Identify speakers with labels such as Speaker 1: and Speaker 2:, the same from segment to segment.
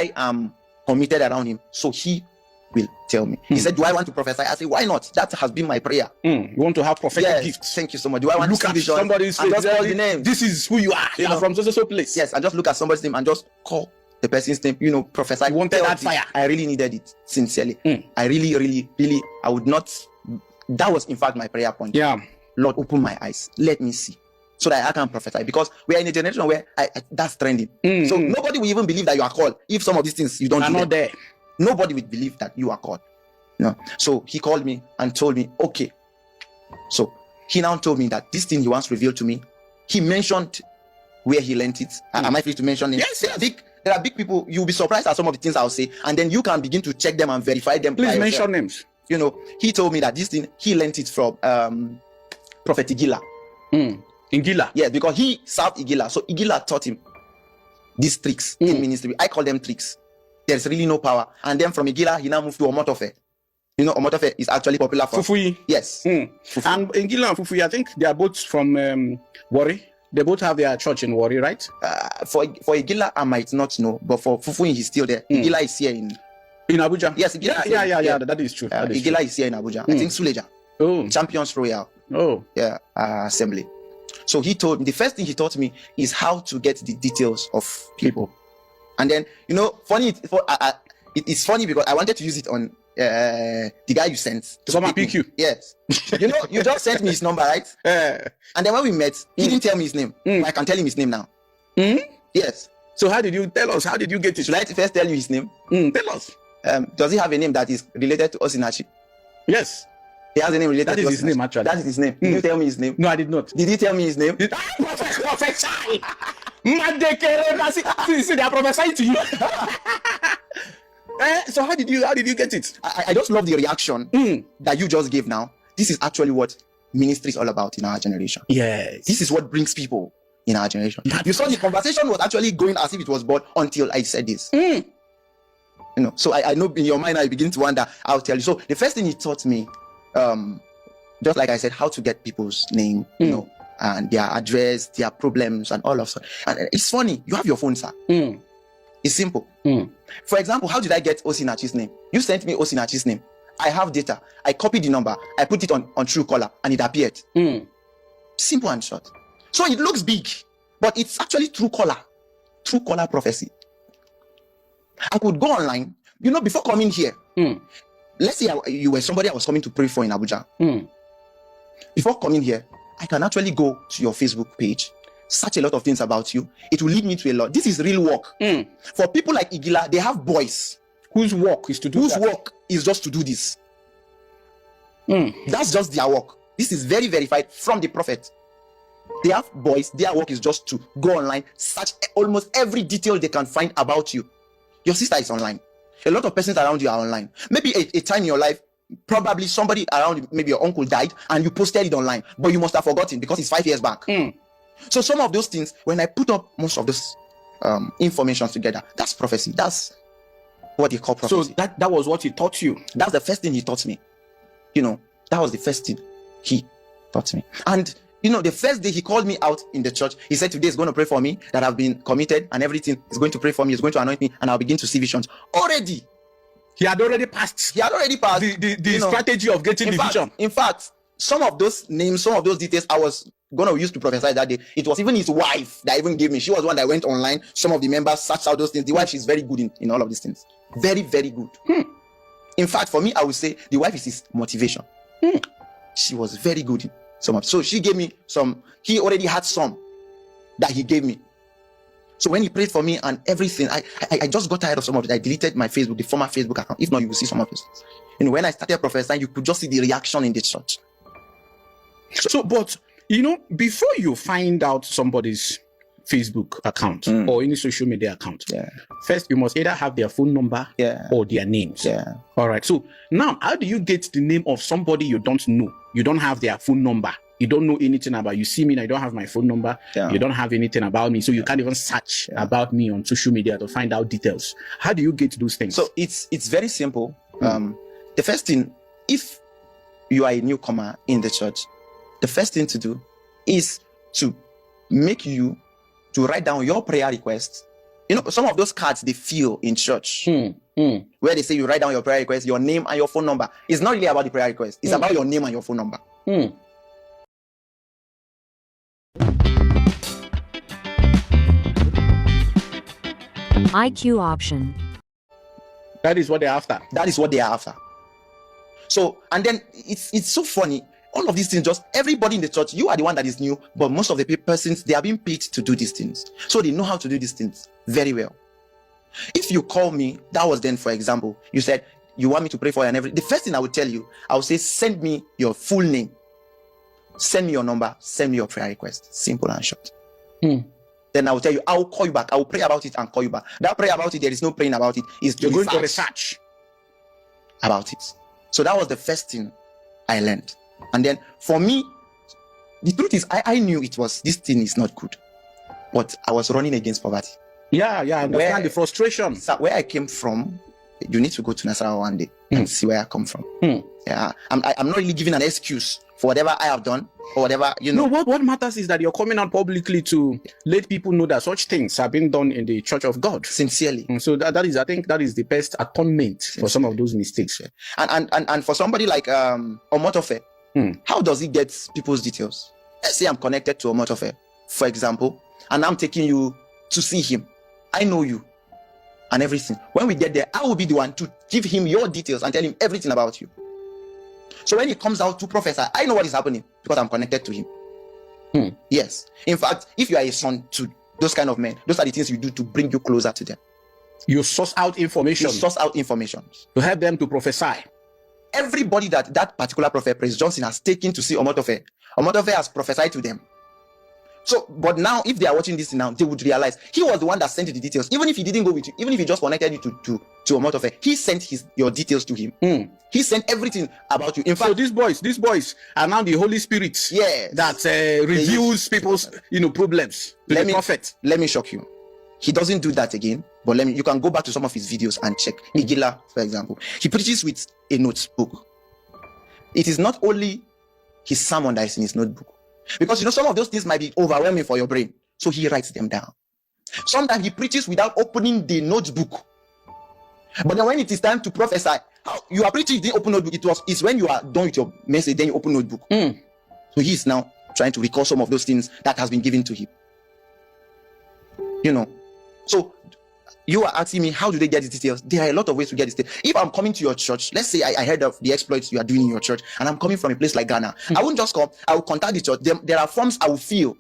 Speaker 1: I am committed around him, so he will tell me. He said, do I want to prophesy? I said, why not? That has been my prayer.
Speaker 2: You want to have prophetic
Speaker 1: Yes,
Speaker 2: gifts.
Speaker 1: thank you so much. Do I want
Speaker 2: Look
Speaker 1: to see
Speaker 2: at
Speaker 1: visions
Speaker 2: somebody's
Speaker 1: and
Speaker 2: face,
Speaker 1: just call the name?
Speaker 2: this is who you are. You are from so place.
Speaker 1: Yes, and just look at somebody's name and just call the person's name, prophesy.
Speaker 2: You wanted that fire.
Speaker 1: I really needed it, sincerely. I really, I would not. That was, in fact, my prayer point.
Speaker 2: Yeah.
Speaker 1: Lord, open my eyes. Let me see, so that I can prophesy. Because we are in a generation where that's trending. So nobody will even believe that you are called if some of these things you don't do.
Speaker 2: Not there.
Speaker 1: Nobody would believe that you are called. No. So he called me and told me, okay. So he now told me that this thing he once revealed to me, he mentioned where he learned it. Am I free to mention it?
Speaker 2: Yes.
Speaker 1: There are big people. You'll be surprised at some of the things I'll say, and then you can begin to check them and verify them.
Speaker 2: Please mention names.
Speaker 1: He told me that this thing, he learned it from Prophet Igila.
Speaker 2: Igila?
Speaker 1: Yeah, because he served Igila. So Igila taught him these tricks in ministry. I call them tricks. There's really no power. And then from Igila, he now moved to Omotofe. Omotofe is actually popular for
Speaker 2: Fufuyi.
Speaker 1: Yes.
Speaker 2: Fufuyi. And Igila and Fufuyi, I think they are both from Warri. They both have their church in Warri, right?
Speaker 1: For Igila, I might not know, but for Fufuyi, he's still there. Igila is here in
Speaker 2: Abuja.
Speaker 1: Yes, Igila.
Speaker 2: Yeah. That is true.
Speaker 1: Igila is here in Abuja. I think Suleja. Champions Royal. Assembly. So he told me, the first thing he taught me is how to get the details of people. And then, funny, it's funny because I wanted to use it on the guy you sent.
Speaker 2: To come and pick you.
Speaker 1: Yes. You just sent me his number, right? And then when we met, he didn't tell me his name. I can tell him his name now. Yes.
Speaker 2: So how did you tell us? How did you get it?
Speaker 1: Should I first tell you his name?
Speaker 2: Tell us.
Speaker 1: Does he have a name that is related to Osinachi?
Speaker 2: Yes.
Speaker 1: He has a name related
Speaker 2: to Osinachi. That is his name, actually.
Speaker 1: That is his name. Did you tell me his name?
Speaker 2: No, I did not.
Speaker 1: Did he tell me his name?
Speaker 2: Professor! See, they are prophesying to you. So how did you get it?
Speaker 1: I just love the reaction that you just gave now. This is actually what ministry is all about in our generation.
Speaker 2: Yes.
Speaker 1: This is what brings people in our generation. You saw the conversation was actually going as if it was bored until I said this. So I know in your mind I begin to wonder. I'll tell you. So the first thing he taught me, just like I said, how to get people's name, and their address, their problems, and all of that. And it's funny. You have your phone, sir. It's simple. For example, how did I get Osinachi's name? You sent me Osinachi's name. I have data. I copied the number. I put it on Truecaller, and it appeared. Simple and short. So it looks big, but it's actually Truecaller prophecy. I could go online, before coming here. Let's say you were somebody I was coming to pray for in Abuja. Before coming here, I can actually go to your Facebook page, search a lot of things about you. It will lead me to a lot. This is real work. For people like Igila, they have boys
Speaker 2: whose work is to do
Speaker 1: Whose work is just to do this. That's just their work. This is very verified from the prophet. They have boys, their work is just to go online, search almost every detail they can find about you. Your sister is online. A lot of persons around you are online. Maybe a time in your life, probably somebody around you, maybe your uncle died and you posted it online, but you must have forgotten because it's 5 years back. So some of those things, when I put up most of those information together, that's prophecy. That's what they call prophecy.
Speaker 2: So that was what he taught you.
Speaker 1: That's the first thing he taught me. That was the first thing he taught me. And the first day he called me out in the church, he said, today is going to pray for me, that I've been committed and everything. He's going to pray for me. He's going to anoint me and I'll begin to see visions. Already.
Speaker 2: He had already passed. The strategy of getting the vision.
Speaker 1: In fact, some of those names, some of those details I was going to use to prophesy that day. It was even his wife that even gave me. She was the one that went online. Some of the members searched out those things. The wife, she's very good in all of these things. Very, very good. In fact, for me, I would say the wife is his motivation. She was very good in some of. So she gave me some. He already had some that he gave me. So when he prayed for me and everything, I just got tired of some of it. I deleted my Facebook, the former Facebook account. If not, you will see some of this. When I started prophesying, you could just see the reaction in the church.
Speaker 2: But before you find out somebody's Facebook account or any social media account, first you must either have their phone number or their names. All right. So now, how do you get the name of somebody you don't know? You don't have their phone number. You don't know anything about. You see me, I don't have my phone number. You don't have anything about me, so you can't even search about me on social media to find out details. How do you get those things?
Speaker 1: So it's very simple. The first thing, if you are a newcomer in the church, the first thing to do is to make you to write down your prayer requests You know, some of those cards they feel in church, where they say you write down your prayer request, your name and your phone number. It's not really about the prayer request. It's about your name and your phone number.
Speaker 3: IQ option.
Speaker 2: That is what they're after.
Speaker 1: That is what they are after. So, and then it's so funny. All of these things, just everybody in the church, you are the one that is new, but most of the persons, they are being paid to do these things. So they know how to do these things very well. If you call me, that was then, for example, you said, you want me to pray for you and everything. The first thing I would tell you, I would say, send me your full name. Send me your number. Send me your prayer request. Simple and short. Then I will tell you, I will call you back. I will pray about it and call you back. That prayer about it, there is no praying about it.
Speaker 2: You're going to research
Speaker 1: about it. So that was the first thing I learned. And then for me, the truth is, I knew this thing is not good. But I was running against poverty.
Speaker 2: Yeah, I understand the frustration.
Speaker 1: So where I came from, you need to go to Nasarawa one day and see where I come from. Yeah, I'm not really giving an excuse for whatever I have done or whatever, you know.
Speaker 2: No, what matters is that you're coming out publicly to let people know that such things have been done in the Church of God.
Speaker 1: Sincerely.
Speaker 2: So I think that is the best atonement for some of those mistakes.
Speaker 1: And for somebody like Omotofe, how does he get people's details? Let's say I'm connected to Omotofe, for example, and I'm taking you to see him. I know you and everything. When we get there, I will be the one to give him your details and tell him everything about you. So when he comes out to prophesy, I know what is happening because I'm connected to him. Yes. In fact, if you are a son to those kind of men, those are the things you do to bring you closer to them.
Speaker 2: You source out information.
Speaker 1: To
Speaker 2: help them to prophesy.
Speaker 1: Everybody that particular prophet, Prince Johnson, has taken to see Omotofe has prophesied to them. So, but now, if they are watching this now, they would realize he was the one that sent you the details. Even if he didn't go with you, even if he just connected you to Omotofe, he sent your details to him. He sent everything about you. In fact,
Speaker 2: so these boys are now the Holy Spirit. That reveals people's problems to the prophet.
Speaker 1: Let me shock you. He doesn't do that again. But you can go back to some of his videos and check. Igila, for example, he preaches with a notebook. It is not only his sermon that is in his notebook. Because some of those things might be overwhelming for your brain. So he writes them down. Sometimes he preaches without opening the notebook. But then when it is time to prophesy, you are preaching, you didn't open notebook. It's when you are done with your message, then you open notebook. So he is now trying to recall some of those things that has been given to him. So you are asking me, how do they get the details? There are a lot of ways to get the details. If I'm coming to your church, let's say I heard of the exploits you are doing in your church, and I'm coming from a place like Ghana, I won't just come. I will contact the church. There are forms I will fill.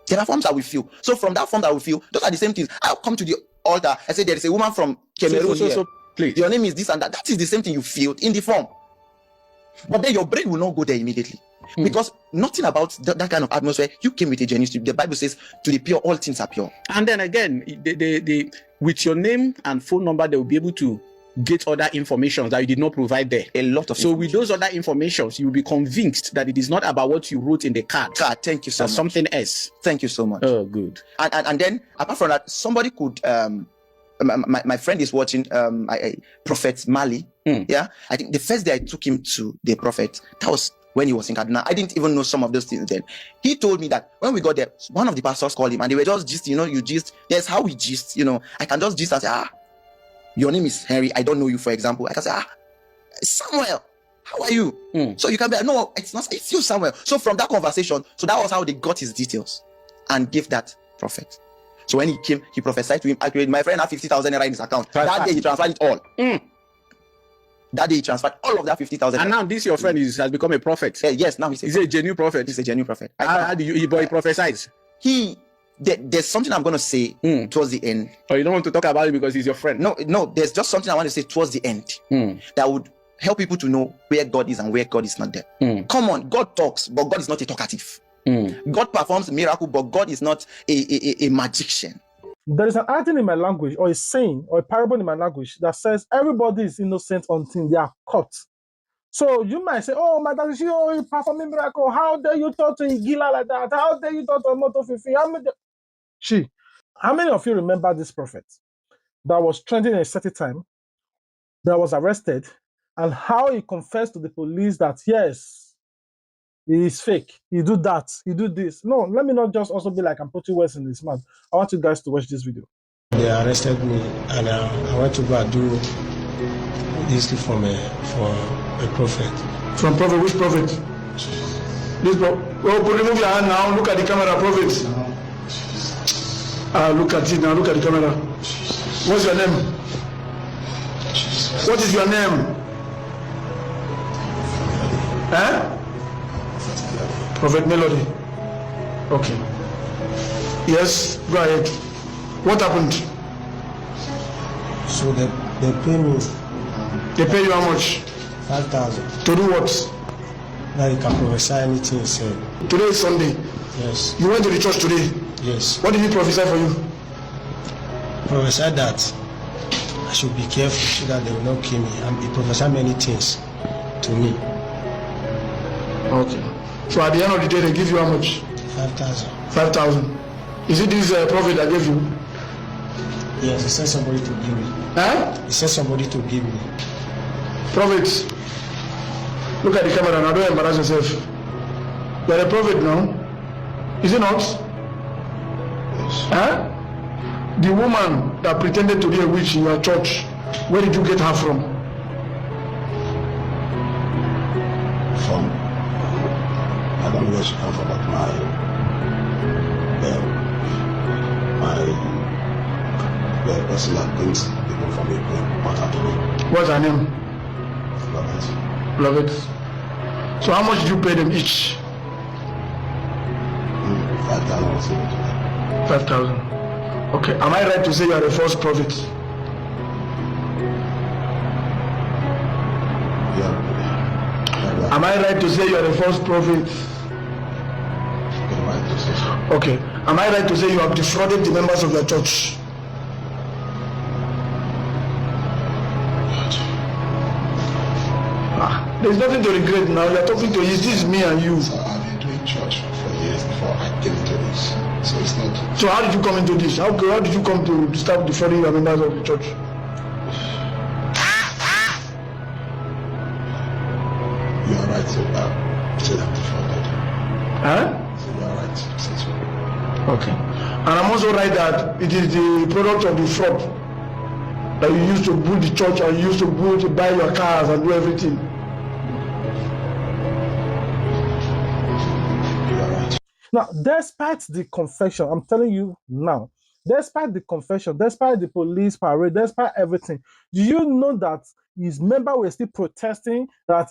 Speaker 1: So from that form I will fill, those are the same things. I'll come to the altar. I say there is a woman from Cameroon here.
Speaker 2: Please.
Speaker 1: Your name is this and that. That is the same thing you filled in the form. But then your brain will not go there immediately. Because nothing about that kind of atmosphere, you came with a genuine spirit. The Bible says, to the pure, all things are pure.
Speaker 2: And then again, with your name and phone number, they will be able to get other information that you did not provide there.
Speaker 1: A lot of
Speaker 2: So with those other informations, you will be convinced that it is not about what you wrote in the card.
Speaker 1: Thank you so much.
Speaker 2: Something else.
Speaker 1: Thank you so much.
Speaker 2: Oh, good.
Speaker 1: And then, apart from that, somebody could... my friend is watching Prophet Mali. Yeah, I think the first day I took him to the prophet, that was when he was in Kaduna. I didn't even know some of those things then. He told me that when we got there, one of the pastors called him and they were just gist, you gist. That's how we gist, I can just gist and say, your name is Henry, I don't know you, for example. I can say, Samuel, how are you? So you can be, no, it's you, Samuel. So from that conversation, so that was how they got his details and gave that prophet. So when he came, he prophesied to him accurately. My friend had 50,000 naira in his account. That day he transferred it all. That day he transferred all of that 50,000.
Speaker 2: And now this your friend has become a prophet.
Speaker 1: Yes, now he's
Speaker 2: a genuine prophet.
Speaker 1: He's a genuine prophet.
Speaker 2: How do he prophesies?
Speaker 1: There's something I'm going to say towards the end.
Speaker 2: Oh, you don't want to talk about it because he's your friend?
Speaker 1: No, there's just something I want to say towards the end that would help people to know where God is and where God is not there. Come on, God talks, but God is not a talkative. God performs miracle, but God is not a magician.
Speaker 4: There is an item in my language, or a saying, or a parable in my language that says everybody is innocent until they are caught. So you might say, oh, Madam, you performing miracle. How dare you talk to Igila like that? How dare you talk to Motofifi? How many of you remember this prophet that was trending at a certain time, that was arrested, and how he confessed to the police that, yes, he is fake. He do that. He do this. No, let me not just also be like I'm putting words in his mouth. I want you guys to watch this video.
Speaker 3: They arrested me, and I went to go and do this for a prophet.
Speaker 5: From prophet? Which prophet? This prophet. Oh, remove your hand now. Look at the camera, prophet. Look at it now. Look at the camera. What's your name? What is your name? Prophet Melody. Okay. Yes, go ahead. What happened?
Speaker 3: So they pay me.
Speaker 5: They pay you how much?
Speaker 3: 5,000.
Speaker 5: To do what?
Speaker 3: Now you can prophesy anything you say.
Speaker 5: Today is Sunday.
Speaker 3: Yes.
Speaker 5: You went to the church today?
Speaker 3: Yes.
Speaker 5: What did he prophesy for you?
Speaker 3: Prophesy that I should be careful so that they will not kill me. And he prophesied many things to me.
Speaker 5: Okay. So at the end of the day, they give you how much?
Speaker 3: 5,000.
Speaker 5: 5,000. Is it this prophet that gave you?
Speaker 3: Yes, he said somebody to give me. He said somebody to give me.
Speaker 5: Prophet, look at the camera now. Don't embarrass yourself. You are a prophet now. Is it not? Yes. The woman that pretended to be a witch in your church, where did you get her from?
Speaker 6: I don't know where she come from, but the person that brings people from it brought her to me.
Speaker 5: What's her name?
Speaker 6: Love it.
Speaker 5: So how much did you pay them each?
Speaker 6: 5,000.
Speaker 5: 5,000. Okay. Am I right to say you are a false prophet?
Speaker 6: Yeah.
Speaker 5: Am I right to say you are a false prophet? Okay. Am I right to say you have defrauded the members of your church? There's nothing to regret now. You're talking to this is me and you.
Speaker 6: So I've been doing church for years before I came into this. So it's not.
Speaker 5: So how did you come into this? How did you come to start defrauding your members of the church?
Speaker 6: You are right to say I'm defrauded. So you are right to say so.
Speaker 5: Okay. And I'm also right that it is the product of the fraud that you used to build the church and you used to buy your cars and do everything.
Speaker 4: Now, despite the confession, I'm telling you now, despite the confession, despite the police parade, despite everything, do you know that his members were still protesting that